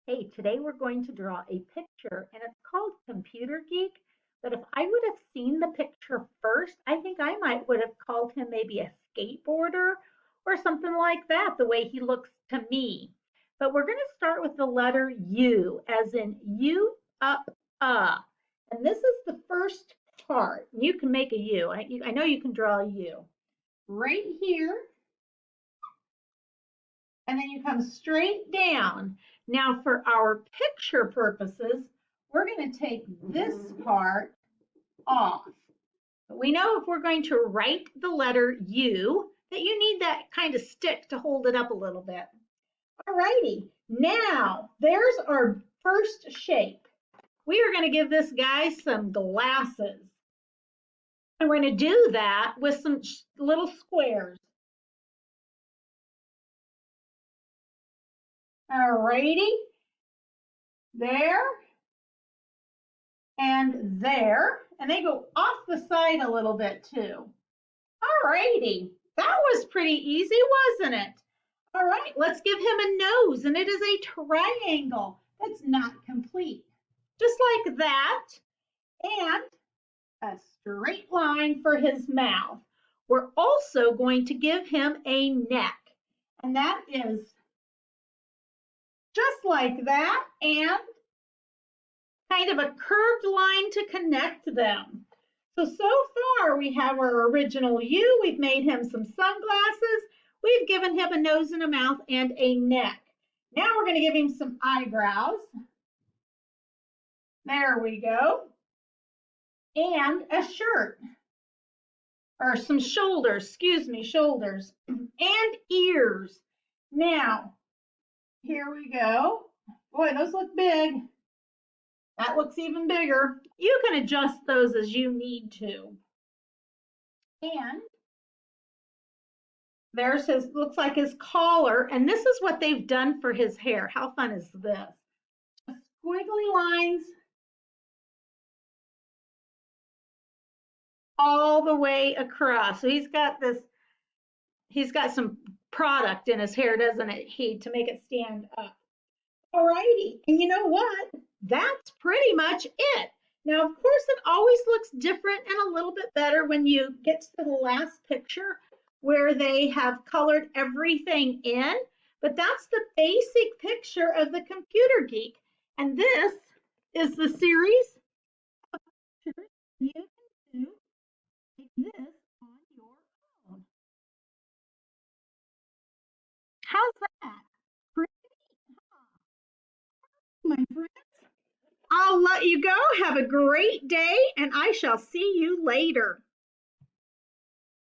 Hey, today we're going to draw a picture and it's called Computer Geek. But if I would have seen the picture first, I think I might would have called him maybe a skateboarder or something like that, the way he looks to me. But we're going to start with the letter U, as in U up, And this is the first part. You can make a U. I know you can draw a U. Right here, and then you come straight down. Now for our picture purposes, we're going to take this part off. But we know if we're going to write the letter U, that you need that kind of stick to hold it up a little bit. All righty, now there's our first shape. We are going to give this guy some glasses. And we're going to do that with some little squares. All righty, there and there, and they go off the side a little bit too. All righty, that was pretty easy, wasn't it? All right, let's give him a nose, and it is a triangle that's not complete. Just like that, and a straight line for his mouth. We're also going to give him a neck, and that is just like that, and kind of a curved line to connect them. So far we have our original U. We've made him some sunglasses. We've given him a nose and a mouth and a neck. Now we're going to give him some eyebrows. There we go. And a shirt. Or some shoulders, excuse me, shoulders. And ears. Now, here we go. Boy, those look big. That looks even bigger. You can adjust those as you need to. And there's his, looks like his collar. And this is what they've done for his hair. How fun is this? Squiggly lines all the way across. So he's got some product in his hair, doesn't it, to make it stand up. All righty. And you know what? That's pretty much it. Now, of course, it always looks different and a little bit better when you get to the last picture where they have colored everything in. But that's the basic picture of the Computer Geek. And this is the series of pictures you can do like this on your own. How's that? Pretty, my friend? I'll let you go. Have a great day, and I shall see you later.